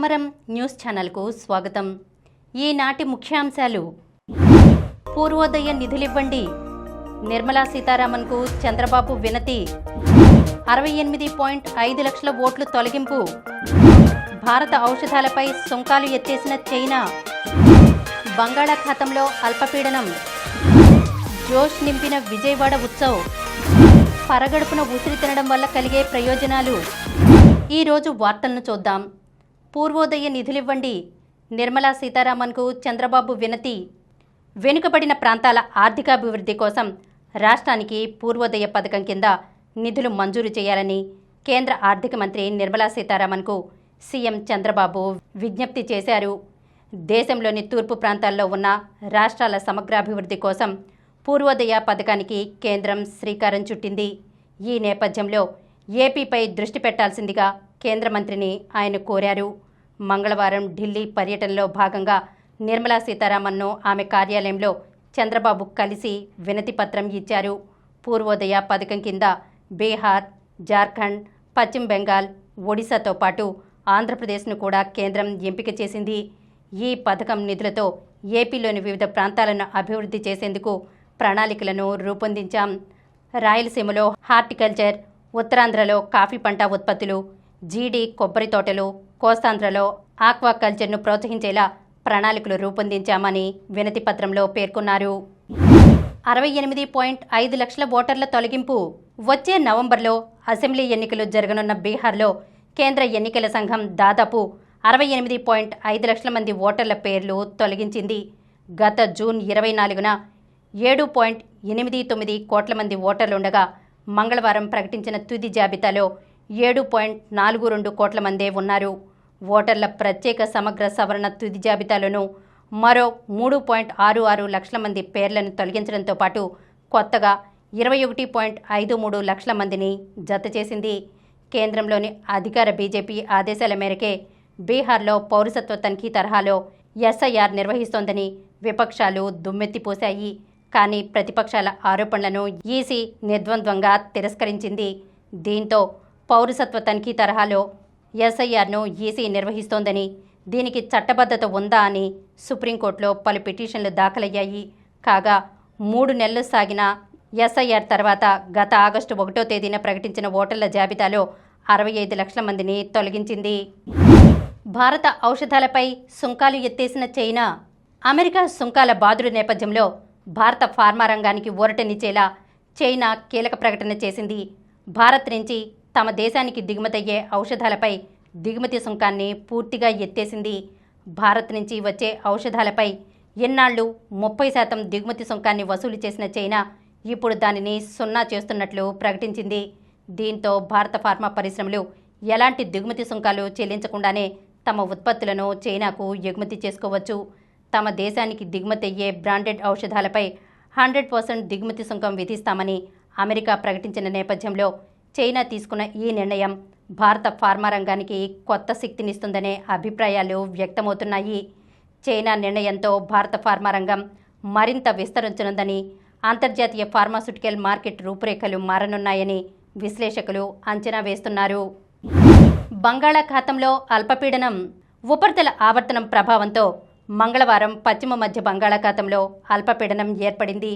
Amaram news ఛానల్కు స్వాగతం. ఈనాటి ముఖ్యాంశాలు: పూర్వోదయ నిధులివ్వండి, నిర్మలా సీతారామన్కు చంద్రబాబు వినతి, 68.5 లక్షల ఓట్లు తొలగింపు, భారత ఔషధాలపై సుంకాలు ఎత్తేసిన చైనా, బంగాళాఖాతంలో అల్పపీడనం, జోష్ నింపిన విజయవాడ ఉత్సవ్, పరగడుపున ఉసిరి తినడం వల్ల కలిగే ప్రయోజనాలు. ఈరోజు వార్తలను చూద్దాం. పూర్వోదయ నిధులివ్వండి, నిర్మలా సీతారామన్కు చంద్రబాబు వినతి. వెనుకబడిన ప్రాంతాల ఆర్థికాభివృద్ధి కోసం రాష్ట్రానికి పూర్వోదయ పథకం కింద నిధులు మంజూరు చేయాలని కేంద్ర ఆర్థిక మంత్రి నిర్మలా సీతారామన్కు సీఎం చంద్రబాబు విజ్ఞప్తి చేశారు. దేశంలోని తూర్పు ప్రాంతాల్లో ఉన్న రాష్ట్రాల సమగ్రాభివృద్ధి కోసం పూర్వోదయ పథకానికి కేంద్రం శ్రీకారం చుట్టింది. ఈ నేపథ్యంలో ఏపీపై దృష్టి పెట్టాల్సిందిగా కేంద్ర మంత్రిని ఆయన కోరారు. మంగళవారం ఢిల్లీ పర్యటనలో భాగంగా నిర్మలా సీతారామన్ను ఆమె కార్యాలయంలో చంద్రబాబు కలిసి వినతి పత్రం ఇచ్చారు. పూర్వోదయ పథకం కింద బీహార్, జార్ఖండ్, పశ్చిమ బెంగాల్, ఒడిశాతో పాటు ఆంధ్రప్రదేశ్ను కూడా కేంద్రం ఎంపిక చేసింది. ఈ పథకం నిధులతో ఏపీలోని వివిధ ప్రాంతాలను అభివృద్ధి చేసేందుకు ప్రణాళికలను రూపొందించాం. రాయలసీమలో హార్టికల్చర్, ఉత్తరాంధ్రలో కాఫీ పంట ఉత్పత్తులు, జీడి కొబ్బరి తోటలు, కోస్తాంధ్రలో ఆక్వాకల్చర్ను ప్రోత్సహించేలా ప్రణాళికలు రూపొందించామని వినతి పత్రంలో పేర్కొన్నారు. 68.5 లక్షల ఓటర్ల తొలగింపు. వచ్చే నవంబర్లో అసెంబ్లీ ఎన్నికలు జరగనున్న బీహార్లో కేంద్ర ఎన్నికల సంఘం దాదాపు 68.5 లక్షల మంది ఓటర్ల పేర్లు తొలగించింది. గత జూన్ 24న 7.89 కోట్ల మంది ఓటర్లుండగా మంగళవారం ప్రకటించిన తుది జాబితాలో 7.42 కోట్ల మందే ఉన్నారు. ఓటర్ల ప్రత్యేక సమగ్ర సవరణ తుది జాబితాలోనూ మరో 3.66 లక్షల మంది పేర్లను తొలగించడంతో పాటు కొత్తగా 21.53 లక్షల మందిని జత చేసింది. కేంద్రంలోని అధికార బీజేపీ ఆదేశాల మేరకే బీహార్లో పౌరసత్వ తనిఖీ తరహాలో ఎస్ఐఆర్ నిర్వహిస్తోందని విపక్షాలు దుమ్మెత్తిపోశాయి. కానీ ప్రతిపక్షాల ఆరోపణలను ఈసీ నిర్ద్వంద్వంగా తిరస్కరించింది. దీంతో పౌరసత్వ తనిఖీ తరహాలో ఎస్ఐఆర్ను ఈసీ నిర్వహిస్తోందని, దీనికి చట్టబద్ధత ఉందా అని సుప్రీంకోర్టులో పలు పిటిషన్లు దాఖలయ్యాయి. కాగా 3 నెలలు సాగిన ఎస్ఐఆర్ తర్వాత గత ఆగస్టు 1వ తేదీన ప్రకటించిన ఓటర్ల జాబితాలో 65 లక్షల మందిని తొలగించింది. భారత ఔషధాలపై సుంకాలు ఎత్తేసిన చైనా. అమెరికా సుంకాల బాదుడు నేపథ్యంలో భారత ఫార్మా రంగానికి ఊరటనిచ్చేలా చైనా కీలక ప్రకటన చేసింది. భారత్ నుంచి తమ దేశానికి దిగుమతయ్యే ఔషధాలపై దిగుమతి సుంకాన్ని పూర్తిగా ఎత్తేసింది. భారత్ నుంచి వచ్చే ఔషధాలపై ఎన్నాళ్లు 30% దిగుమతి సుంకాన్ని వసూలు చేసిన చైనా ఇప్పుడు దానిని 0 చేస్తున్నట్లు ప్రకటించింది. దీంతో భారత ఫార్మా పరిశ్రమలు ఎలాంటి దిగుమతి సుంకాలు చెల్లించకుండానే తమ ఉత్పత్తులను చైనాకు ఎగుమతి చేసుకోవచ్చు. తమ దేశానికి దిగుమతయ్యే బ్రాండెడ్ ఔషధాలపై 100% దిగుమతి సుంకం విధిస్తామని అమెరికా ప్రకటించిన నేపథ్యంలో చైనా తీసుకున్న ఈ నిర్ణయం భారత ఫార్మా రంగానికి కొత్త శక్తినిస్తుందనే అభిప్రాయాలు వ్యక్తమవుతున్నాయి. చైనా నిర్ణయంతో భారత ఫార్మా రంగం మరింత విస్తరించనుందని, అంతర్జాతీయ ఫార్మాస్యూటికల్ మార్కెట్ రూపురేఖలు మారనున్నాయని విశ్లేషకులు అంచనా వేస్తున్నారు. బంగాళాఖాతంలో అల్పపీడనం. ఉపరితల ఆవర్తనం ప్రభావంతో మంగళవారం పశ్చిమ మధ్య బంగాళాఖాతంలో అల్పపీడనం ఏర్పడింది.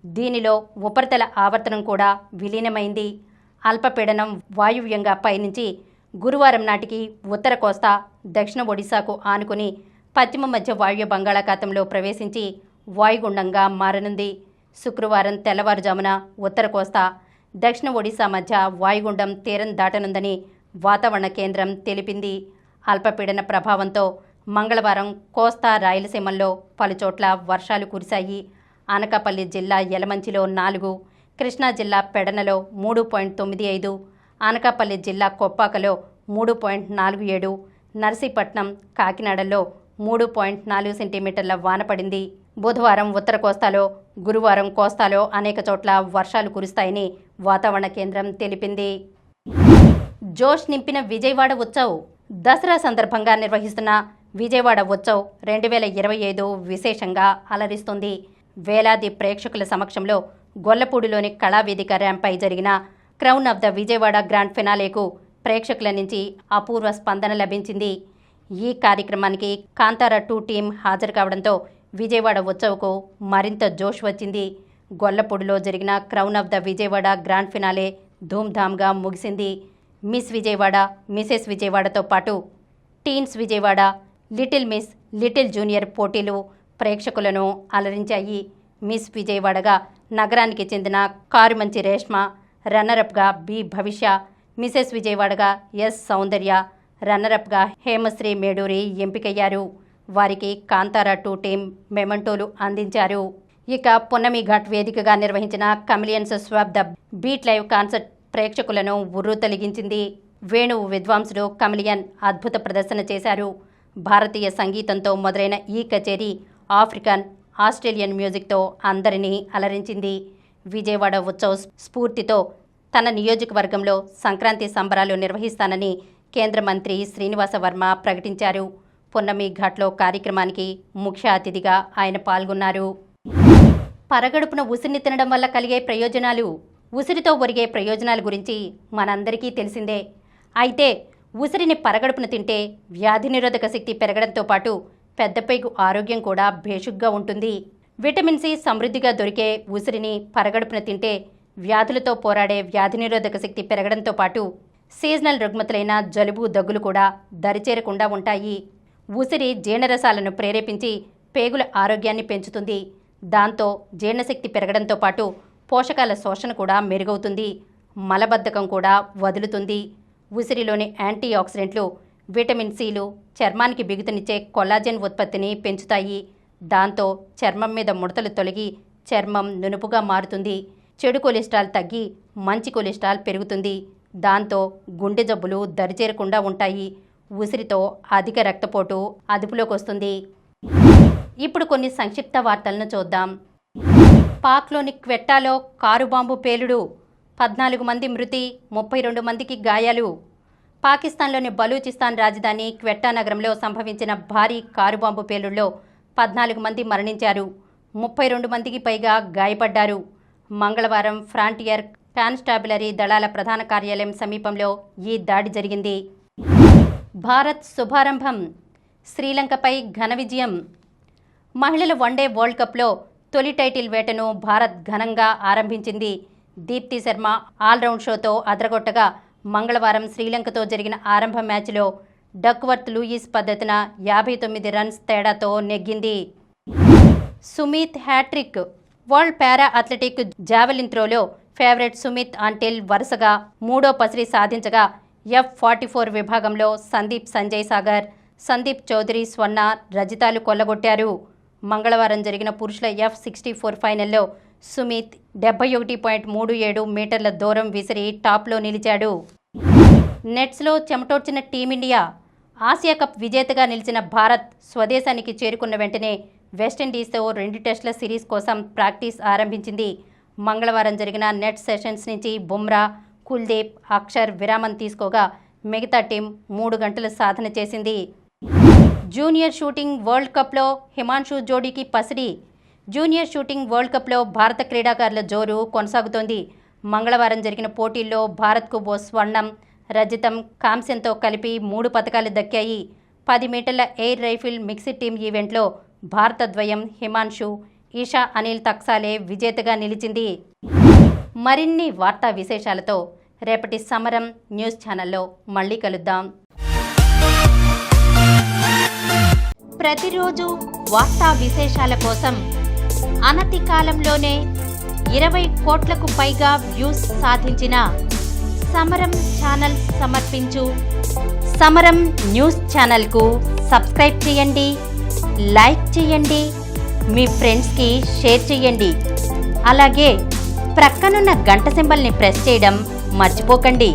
దీనిలో ఉపరితల ఆవర్తనం కూడా విలీనమైంది. అల్పపీడనం వాయువ్యంగా పయనించి గురువారం నాటికి ఉత్తర కోస్తా, దక్షిణ ఒడిశాకు ఆనుకుని పశ్చిమ మధ్య వాయువ్య బంగాళాఖాతంలో ప్రవేశించి వాయుగుండంగా మారనుంది. శుక్రవారం తెల్లవారుజామున ఉత్తర కోస్తా, దక్షిణ ఒడిశా మధ్య వాయుగుండం తీరం దాటనుందని వాతావరణ కేంద్రం తెలిపింది. అల్పపీడన ప్రభావంతో మంగళవారం కోస్తా, రాయలసీమల్లో పలుచోట్ల వర్షాలు కురిశాయి. అనకాపల్లి జిల్లా యలమంచిలో 4, కృష్ణా జిల్లా పెడనలో 3.95, అనకాపల్లి జిల్లా కొప్పాకలో 3.47, నర్సీపట్నం, కాకినాడలో 3.4 సెంటీమీటర్ల వాన పడింది. బుధవారం ఉత్తర కోస్తాలో, గురువారం కోస్తాలో అనేక చోట్ల వర్షాలు కురుస్తాయని వాతావరణ కేంద్రం తెలిపింది. జోష్ నింపిన విజయవాడ ఉత్సవ్. దసరా సందర్భంగా నిర్వహిస్తున్న విజయవాడ ఉత్సవ్ 2025 విశేషంగా అలరిస్తుంది. వేలాది ప్రేక్షకుల సమక్షంలో గొల్లపూడిలోని కళావేదిక ర్యాంపై జరిగిన crown of the Vijayawada grand ఫినాలేకు ప్రేక్షకుల నుంచి అపూర్వ స్పందన లభించింది. ఈ కార్యక్రమానికి కాంతారా 2 టీం హాజరు కావడంతో విజయవాడ ఉత్సవకు మరింత జోష్ వచ్చింది. గొల్లపూడిలో జరిగిన crown of the Vijayawada grand finale ధూమ్ధామ్గా ముగిసింది. మిస్ విజయవాడ, మిసెస్ విజయవాడతో పాటు teens Vijayawada, little miss, little junior పోటీలు ప్రేక్షకులను అలరించాయి. మిస్ విజయవాడగా నగరానికి చెందిన కారుమంచి రేష్మ, రన్నరప్గా బి భవిష్య, మిసెస్ విజయవాడగా ఎస్ సౌందర్య, రన్నరప్గా హేమశ్రీ మేడూరి ఎంపికయ్యారు. వారికి కాంతారా 2 టీం మెమంటోలు అందించారు. ఇక పున్నమి ఘాట్ వేదికగా నిర్వహించిన chameleons swap the beat live concert ప్రేక్షకులను ఉర్రూతలిగించింది. వేణువు విద్వాంసుడు కమిలియన్ అద్భుత ప్రదర్శన చేశారు. భారతీయ సంగీతంతో మొదలైన ఈ కచేరీ ఆఫ్రికన్, ఆస్ట్రేలియన్ మ్యూజిక్తో అందరినీ అలరించింది. విజయవాడ ఉత్సవ్ స్ఫూర్తితో తన నియోజకవర్గంలో సంక్రాంతి సంబరాలు నిర్వహిస్తానని కేంద్ర మంత్రి శ్రీనివాస వర్మ ప్రకటించారు. పున్నమి ఘాట్లో కార్యక్రమానికి ముఖ్య అతిథిగా ఆయన పాల్గొన్నారు. పరగడుపున ఉసిరిని తినడం వల్ల కలిగే ప్రయోజనాలు, ఉసిరితో ఒరిగే ప్రయోజనాల గురించి మనందరికీ తెలిసిందే. అయితే ఉసిరిని పరగడుపున తింటే వ్యాధి నిరోధక శక్తి పెరగడంతో పాటు పెద్దపైగు ఆరోగ్యం కూడా భేషుగ్గా ఉంటుంది. విటమిన్ సి సమృద్ధిగా దొరికే ఉసిరిని పరగడుపున తింటే వ్యాధులతో పోరాడే వ్యాధి నిరోధక శక్తి పెరగడంతో పాటు సీజనల్ రుగ్మతులైన జలుబు, దగ్గులు కూడా దరిచేరకుండా ఉంటాయి. ఉసిరి జీర్ణరసాలను ప్రేరేపించి పేగుల ఆరోగ్యాన్ని పెంచుతుంది. దాంతో జీర్ణశక్తి పెరగడంతో పాటు పోషకాల శోషణ కూడా మెరుగవుతుంది. మలబద్ధకం కూడా వదులుతుంది. ఉసిరిలోని యాంటీ ఆక్సిడెంట్లు, విటమిన్ సిలు చర్మానికి బిగుతునిచ్చే కొల్లాజెన్ ఉత్పత్తిని పెంచుతాయి. దాంతో చర్మం మీద ముడతలు తొలగి చర్మం నునుపుగా మారుతుంది. చెడు కొలెస్ట్రాల్ తగ్గి మంచి కొలెస్ట్రాల్ పెరుగుతుంది. దాంతో గుండె జబ్బులు దరిచేరకుండా ఉంటాయి. ఉసిరితో అధిక రక్తపోటు అదుపులోకి వస్తుంది. ఇప్పుడు కొన్ని సంక్షిప్త వార్తలను చూద్దాం. పాక్లోని క్వెట్టాలో కారు బాంబు పేలుడు, 14 మంది మృతి, 32 మందికి గాయాలు. పాకిస్తాన్లోని బలూచిస్తాన్ రాజధాని క్వెట్టా నగరంలో సంభవించిన భారీ కారు బాంబు పేలుడులో 14 మంది మరణించారు, 32 మందికి పైగా గాయపడ్డారు. మంగళవారం ఫ్రాంటియర్ కాన్స్టాబులరీ దళాల ప్రధాన కార్యాలయం సమీపంలో ఈ దాడి జరిగింది. భారత్ శుభారంభం, శ్రీలంకపై ఘన విజయం. మహిళల వన్డే వరల్డ్ కప్లో తొలి టైటిల్ వేటను భారత్ ఘనంగా ఆరంభించింది. దీప్తి శర్మ ఆల్రౌండ్ షోతో అదరగొట్టగా మంగళవారం శ్రీలంకతో జరిగిన ఆరంభ మ్యాచ్లో డక్వర్త్ లూయిస్ పద్ధతిన 59 రన్స్ తేడాతో నెగ్గింది. Sumit hattrick. World para athletic javelin త్రోలో ఫేవరెట్ సుమిత్ అంటిల్ వరుసగా 3వ పసిరి సాధించగా F44 విభాగంలో సందీప్ సంజయ్ సాగర్, సందీప్ చౌదరి స్వర్ణ రజితాలు కొల్లగొట్టారు. మంగళవారం జరిగిన పురుషుల F64 ఫైనల్లో సుమిత్ 71.37 మీటర్ల దూరం విసిరి టాప్లో నిలిచాడు. నెట్స్లో చెమటోడ్చిన టీమిండియా. ఆసియా కప్ విజేతగా నిలిచిన భారత్ స్వదేశానికి చేరుకున్న వెంటనే వెస్టిండీస్తో 2 టెస్టుల సిరీస్ కోసం ప్రాక్టీస్ ఆరంభించింది. మంగళవారం జరిగిన నెట్ సెషన్స్ నుంచి బుమ్రా, కుల్దీప్, అక్షర్ విరామం తీసుకోగా మిగతా టీం 3 గంటల సాధన చేసింది. జూనియర్ షూటింగ్ వరల్డ్ కప్లో హిమాన్షు జోడీకి పసిడి. జూనియర్ షూటింగ్ వరల్డ్ కప్లో భారత క్రీడాకారుల జోరు కొనసాగుతోంది. మంగళవారం జరిగిన పోటీల్లో భారత్కు ఓ స్వర్ణం, రజతం, కాంస్యంతో కలిపి 3 పతకాలు దక్కాయి. 10 మీటర్ల ఎయిర్ రైఫిల్ మిక్స్డ్ టీమ్ ఈవెంట్లో భారత ద్వయం హిమాన్షు, ఈషా అనిల్ తక్సాలే విజేతగా నిలిచింది. మరిన్ని వార్తా విశేషాలతో రేపటి సమరం న్యూస్ ఛానల్లో మళ్ళీ కలుద్దాం. ప్రతిరోజు వార్తా విశేషాల కోసం అనతి కాలంలోనే 20 కోట్లకు పైగా వ్యూస్ సాధించిన సమరం ఛానల్ సమర్పించు సమరం న్యూస్ ఛానల్కు సబ్స్క్రైబ్ చేయండి, లైక్ చేయండి, మీ ఫ్రెండ్స్కి షేర్ చేయండి. అలాగే ప్రక్కనున్న గంట సింబల్ని ప్రెస్ చేయడం మర్చిపోకండి.